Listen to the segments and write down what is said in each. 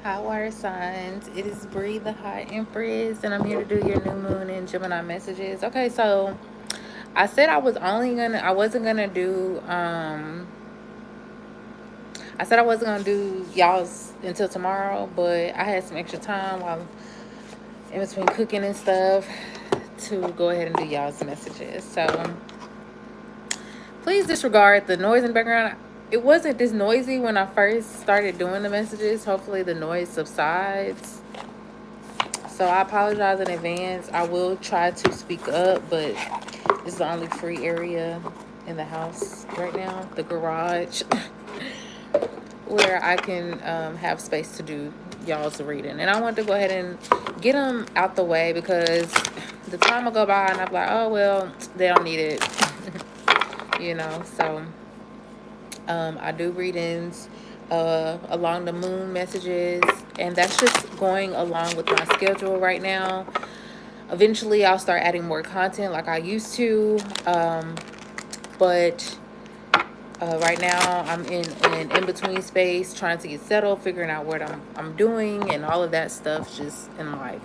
Hot water signs. It is Bree, the Hot Empress, and I'm here to do your new moon and Gemini messages. Okay, so I said I wasn't gonna do, I said I wasn't gonna do y'all's until tomorrow, but I had some extra time while in between cooking and stuff to go ahead and do y'all's messages. So please disregard the noise in the background. It wasn't this noisy when I first started doing the messages. Hopefully the noise subsides. So I apologize in advance. I will try to speak up, but this is the only free area in the house right now, the garage, where I can have space to do y'all's reading. And I want to go ahead and get them out the way because the time will go by and I'm like, oh, well, they don't need it, So I do readings along the moon messages, and that's just going along with my schedule right now. Eventually, I'll start adding more content like I used to, but right now I'm in an in-between space, trying to get settled, figuring out what I'm doing, and all of that stuff just in life.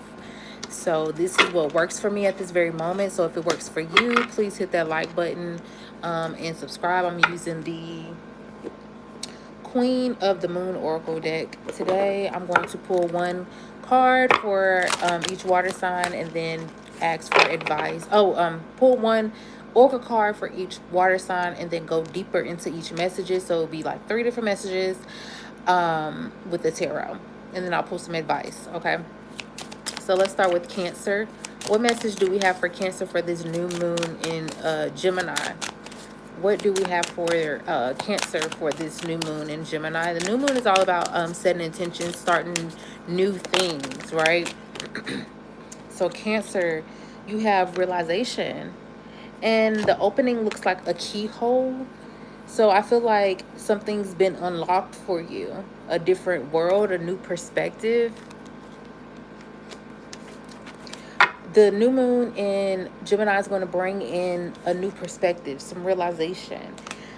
So this is what works for me at this very moment. So if it works for you, please hit that like button and subscribe. I'm using the Queen of the Moon Oracle deck. Today I'm going to pull one card for each water sign and then ask for advice. Pull one oracle card for each water sign and then go deeper into each messages. So it'll be like 3 different messages with the tarot. And then I'll pull some advice, okay? So let's start with Cancer. What message do we have for Cancer for this new moon in Gemini? What do we have for Cancer for this new moon in Gemini? The new moon is all about setting intentions, starting new things, right? So Cancer, you have realization. And the opening looks like a keyhole. So I feel like something's been unlocked for you. A different world, a new perspective. The new moon in Gemini is going to bring in a new perspective, some realization.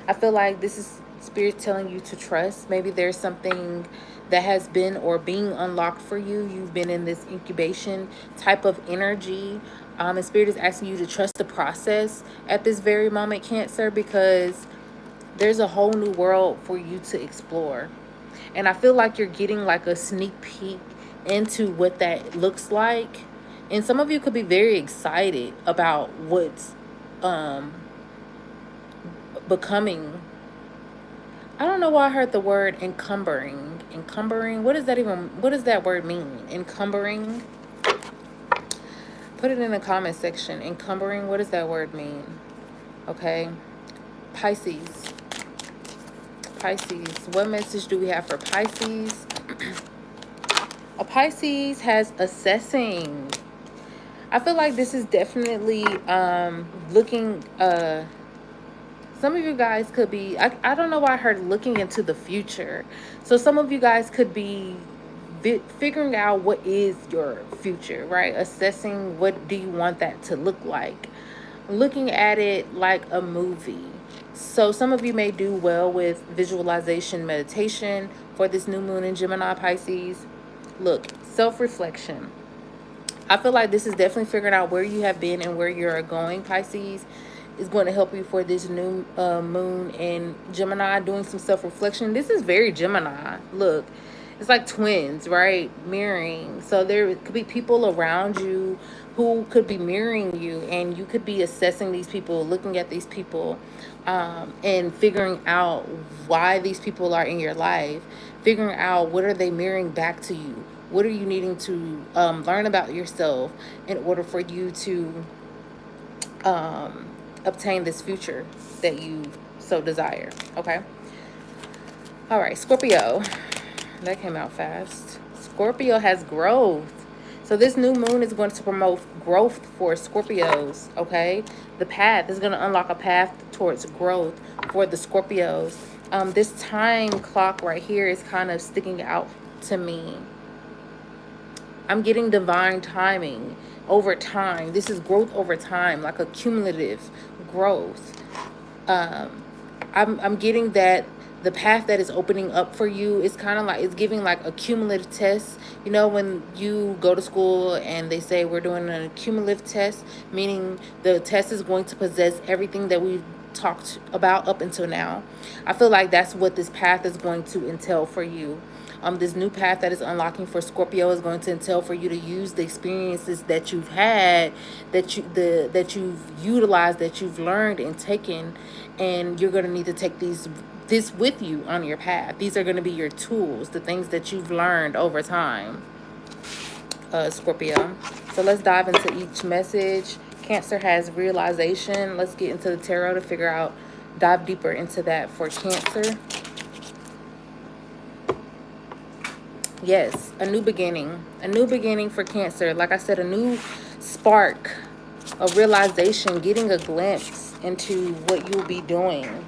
I feel like this is Spirit telling you to trust. Maybe there's something that has been or being unlocked for you. You've been in this incubation type of energy. And Spirit is asking you to trust the process at this very moment, Cancer, because there's a whole new world for you to explore. And I feel like you're getting like a sneak peek into what that looks like. And some of you could be very excited about what's becoming. I don't know why I heard the word encumbering. Encumbering, what does that word mean? Encumbering? Put it in the comment section. Encumbering, what does that word mean? Okay. Pisces. Pisces. What message do we have for Pisces? A Pisces has assessing. I feel like this is definitely looking, some of you guys could be, I don't know why I heard looking into the future. So some of you guys could be figuring out what is your future, right? Assessing what do you want that to look like. Looking at it like a movie. So some of you may do well with visualization meditation for this new moon in Gemini, Pisces. Look, self-reflection. I feel like this is definitely figuring out where you have been and where you're going, Pisces. Is going to help you for this new moon in Gemini, doing some self-reflection. This is very Gemini. Look, it's like twins, right? Mirroring. So there could be people around you who could be mirroring you, and you could be assessing these people, looking at these people, and figuring out why these people are in your life, figuring out what are they mirroring back to you. What are you needing to learn about yourself in order for you to obtain this future that you so desire, okay? All right, Scorpio. That came out fast. Scorpio has growth. So this new moon is going to promote growth for Scorpios, okay? The path is going to unlock a path towards growth for the Scorpios. This time clock right here is kind of sticking out to me. I'm getting divine timing over time. This is growth over time, like a cumulative growth. I'm getting that the path that is opening up for you is kind of like, it's giving like a cumulative test. You know, when you go to school and they say we're doing an cumulative test, meaning the test is going to possess everything that we've talked about up until now. I feel like that's what this path is going to entail for you. This new path that is unlocking for Scorpio is going to entail for you to use the experiences that you've had, that you've utilized, that you've learned and taken, and you're going to need to take this with you on your path. These are going to be your tools, the things that you've learned over time, Scorpio. So let's dive into each message. Cancer has realization. Let's get into the tarot to figure out, dive deeper into that for Cancer. Yes, a new beginning. A new beginning for Cancer. Like I said, a new spark, a realization, getting a glimpse into what you'll be doing.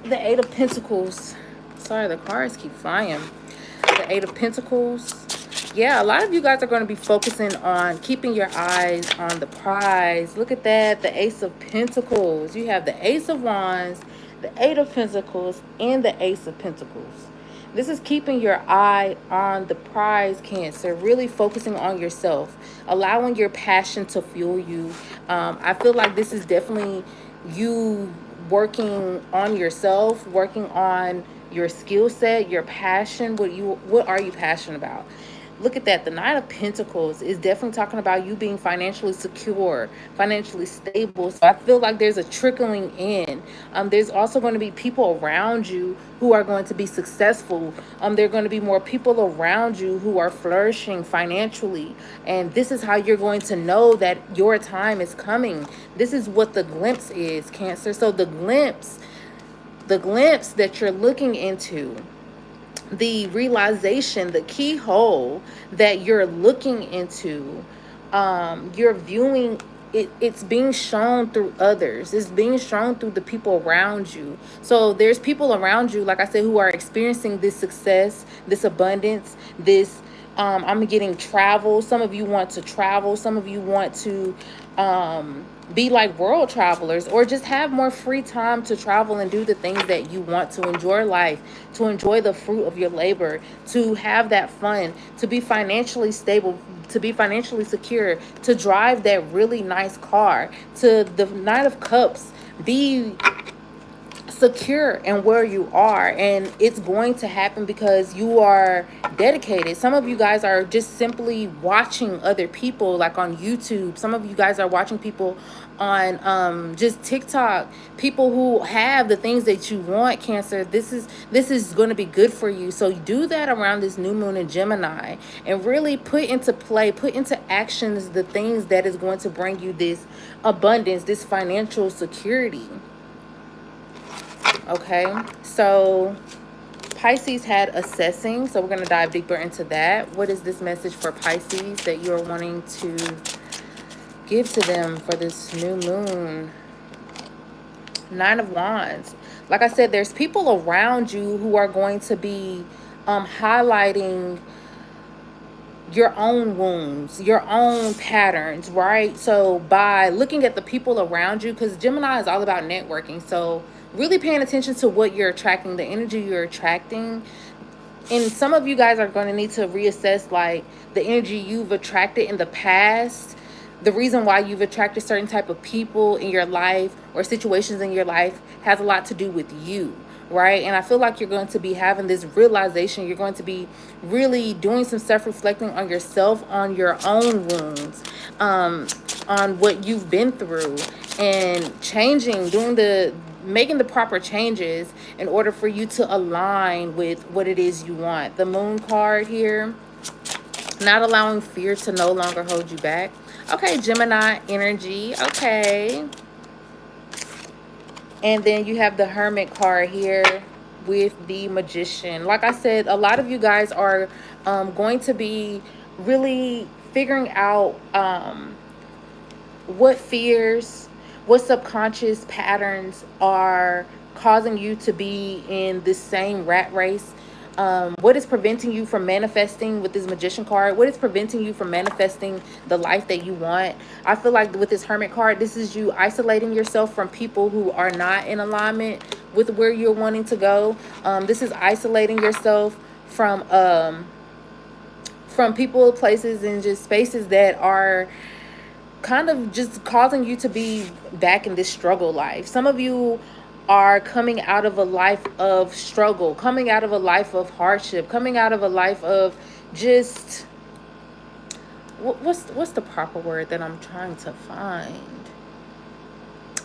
The Eight of Pentacles. Sorry, the cards keep flying. The Eight of Pentacles. Yeah, a lot of you guys are going to be focusing on keeping your eyes on the prize. Look at that, the Ace of Pentacles. You have the Ace of Wands, the Eight of Pentacles, and the Ace of Pentacles. This is keeping your eye on the prize, Cancer. Really focusing on yourself. Allowing your passion to fuel you. I feel like this is definitely you working on yourself. Working on your skill set, your passion. What are you passionate about? Look at that. The Nine of Pentacles is definitely talking about you being financially secure, financially stable. So I feel like there's a trickling in. There's also going to be people around you who are going to be successful. There are going to be more people around you who are flourishing financially. And this is how you're going to know that your time is coming. This is what the glimpse is, Cancer. So the glimpse that you're looking into, the realization, the keyhole that you're looking into, you're viewing it, it's being shown through others. It's being shown through the people around you. So there's people around you, like I said, who are experiencing this success, this abundance, this I'm getting travel. Some of you want to travel. Some of you want to be like world travelers, or just have more free time to travel and do the things that you want, to enjoy life, to enjoy the fruit of your labor, to have that fun, to be financially stable, to be financially secure, to drive that really nice car. To the Knight of Cups, be secure in where you are, and it's going to happen because you are dedicated. Some of you guys are just simply watching other people, like on YouTube. Some of you guys are watching people on just TikTok, people who have the things that you want, Cancer. This is going to be good for you. So do that around this new moon in Gemini, and really put into play, put into actions the things that is going to bring you this abundance, this financial security. Okay, so Pisces had assessing, so we're going to dive deeper into that. What is this message for Pisces that you're wanting to give to them for this new moon? Nine of Wands. Like I said, there's people around you who are going to be highlighting your own wounds, your own patterns, right? So by looking at the people around you, because Gemini is all about networking, so really paying attention to what you're attracting, the energy you're attracting. And some of you guys are going to need to reassess like the energy you've attracted in the past. The reason why you've attracted certain type of people in your life or situations in your life has a lot to do with you, right? And I feel like you're going to be having this realization. You're going to be really doing some self-reflecting on yourself, on your own wounds, on what you've been through, and changing, making the proper changes in order for you to align with what it is you want. The Moon card here, not allowing fear to no longer hold you back. Okay, Gemini energy. Okay. And then you have the Hermit card here with the Magician. Like I said, a lot of you guys are going to be really figuring out what fears, what subconscious patterns are causing you to be in this same rat race, What is preventing you from manifesting with this magician card? What is preventing you from manifesting the life that you want? I feel like with this hermit card, this is you isolating yourself from people who are not in alignment with where you're wanting to go. This is isolating yourself from people, places, and just spaces that are kind of just causing you to be back in this struggle life. Some of you are coming out of a life of struggle, coming out of a life of hardship, coming out of a life of just what's the proper word that I'm trying to find?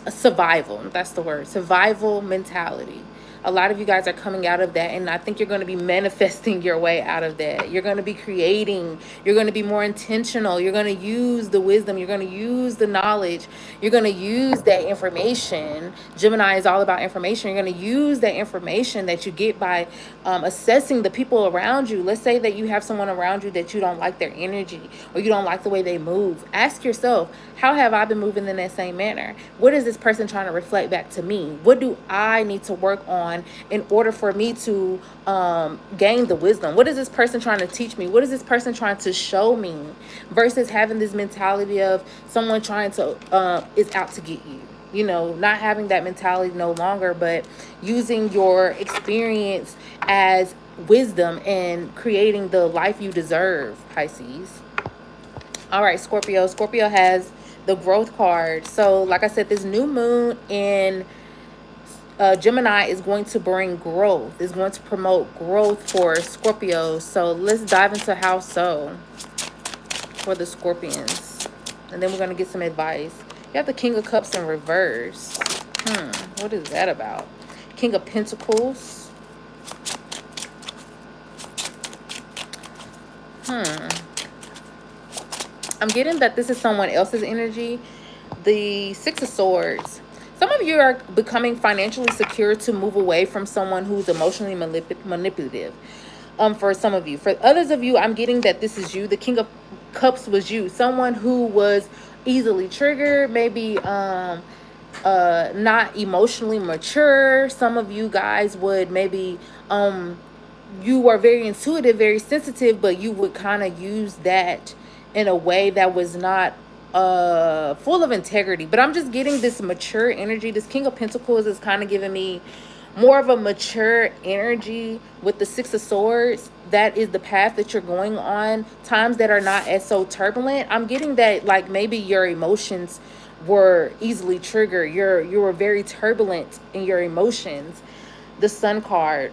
A survival. That's the word. Survival mentality. A lot of you guys are coming out of that, and I think you're going to be manifesting your way out of that. You're going to be creating. You're going to be more intentional. You're going to use the wisdom. You're going to use the knowledge. You're going to use that information. Gemini is all about information. You're going to use that information that you get by assessing the people around you. Let's say that you have someone around you that you don't like their energy, or you don't like the way they move. Ask yourself, how have I been moving in that same manner? What is this person trying to reflect back to me? What do I need to work on in order for me to gain the wisdom? What is this person trying to teach me? What is this person trying to show me? Versus having this mentality of someone trying to is out to get you. You know, not having that mentality no longer, but using your experience as wisdom and creating the life you deserve, Pisces. All right, Scorpio. Scorpio has the growth card. So like I said, this new moon in Gemini is going to bring growth, is going to promote growth for Scorpio. So let's dive into how so for the Scorpions. And then we're going to get some advice. You have the King of Cups in reverse. What is that about? King of Pentacles. I'm getting that this is someone else's energy. The Six of Swords. Some of you are becoming financially secure to move away from someone who's emotionally manipulative. For some of you. For others of you, I'm getting that this is you. The King of Cups was you. Someone who was easily triggered, maybe not emotionally mature. Some of you guys would maybe you are very intuitive, very sensitive, but you would kind of use that in a way that was not full of integrity. But I'm just getting this mature energy. This King of Pentacles is kind of giving me more of a mature energy with the Six of Swords. That is the path that you're going on. Times that are not as so turbulent. I'm getting that like maybe your emotions were easily triggered. You were very turbulent in your emotions. The Sun card.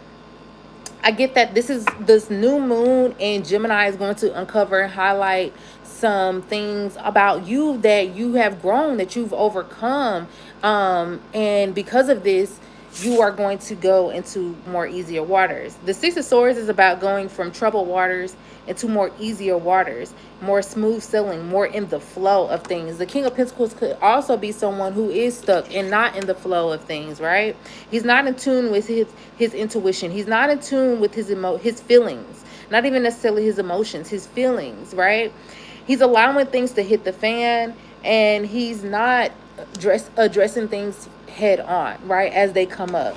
I get that this new moon in Gemini is going to uncover and highlight some things about you that you have grown, that you've overcome. And because of this, you are going to go into more easier waters. The Six of Swords is about going from troubled waters into more easier waters, more smooth sailing, more in the flow of things. The King of Pentacles could also be someone who is stuck and not in the flow of things, right? He's not in tune with his intuition. He's not in tune with his feelings, not even necessarily his emotions, his feelings, right? He's allowing things to hit the fan, and he's not addressing things head on, right, as they come up.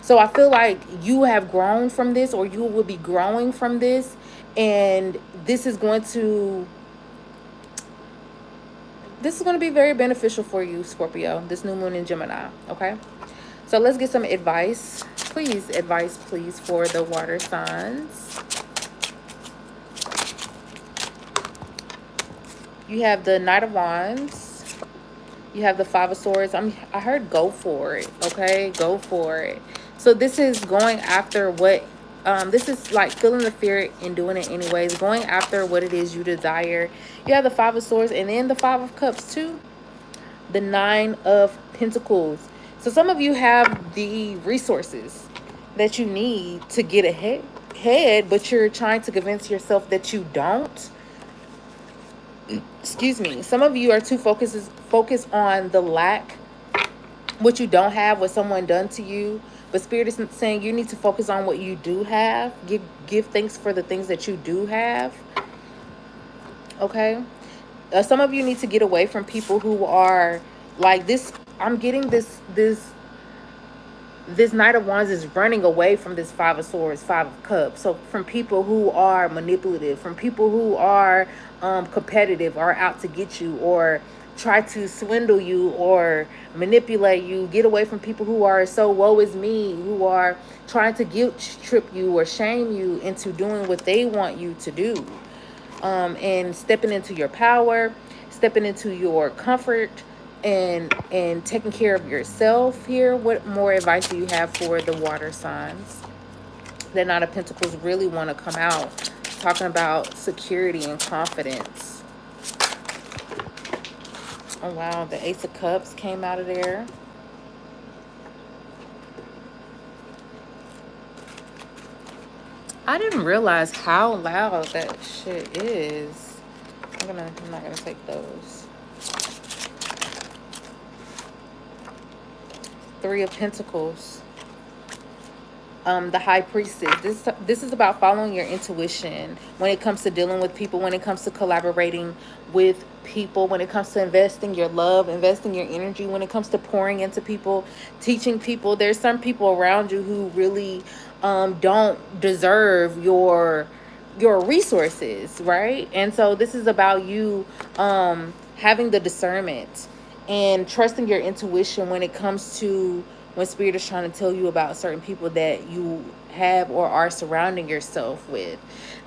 So I feel like you have grown from this, or you will be growing from this, and this is going to be very beneficial for you, Scorpio, this new moon in Gemini. Okay, so let's get some advice, please, for the water signs. You have the Knight of Wands. You have the Five of Swords. I heard go for it. Okay, go for it. So this is going after what, this is like feeling the fear and doing it anyways. Going after what it is you desire. You have the Five of Swords and then the Five of Cups too. The Nine of Pentacles. So some of you have the resources that you need to get ahead, but you're trying to convince yourself that you don't. Excuse me. Some of you are too focused on the lack, what you don't have, what someone done to you. But Spirit is saying you need to focus on what you do have. Give thanks for the things that you do have. Okay. Some of you need to get away from people who are like this. I'm getting this this Knight of Wands is running away from this Five of Swords, Five of Cups. So from people who are manipulative, from people who are competitive, or out to get you, or try to swindle you or manipulate you. Get away from people who are so woe is me, who are trying to guilt trip you or shame you into doing what they want you to do. And stepping into your power, stepping into your comfort, and taking care of yourself here. What more advice do you have for the water signs? The Knight of Pentacles really want to come out talking about security and confidence. Oh wow, the Ace of Cups came out of there. I didn't realize how loud that shit is. I'm not gonna take those. Three of Pentacles. The High Priestess. This is about following your intuition when it comes to dealing with people, when it comes to collaborating with people, when it comes to investing your love, investing your energy, when it comes to pouring into people, teaching people. There's some people around you who really don't deserve your resources, right? And so this is about you having the discernment and trusting your intuition when it comes to when Spirit is trying to tell you about certain people that you have or are surrounding yourself with.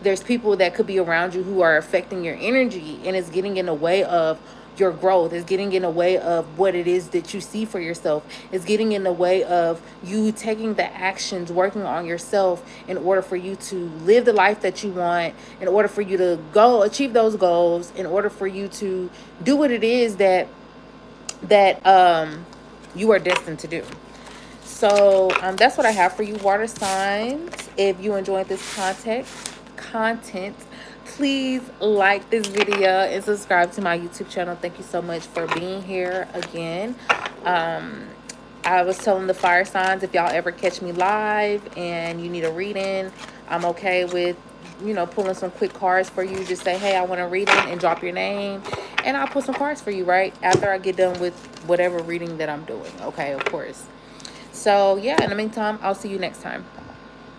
There's people that could be around you who are affecting your energy, and it's getting in the way of your growth. It's getting in the way of what it is that you see for yourself. It's getting in the way of you taking the actions, working on yourself in order for you to live the life that you want, in order for you to go achieve those goals, in order for you to do what it is that you are destined to do. So that's what I have for you, water signs. If you enjoyed this content, please like this video and subscribe to my YouTube channel. Thank you so much for being here again. I was telling the fire signs, if y'all ever catch me live and you need a reading, I'm okay with, you know, pulling some quick cards for you. Just say, hey, I want a reading, and drop your name, and I'll pull some cards for you right after I get done with whatever reading that I'm doing. Okay, of course. So yeah, in the meantime, I'll see you next time.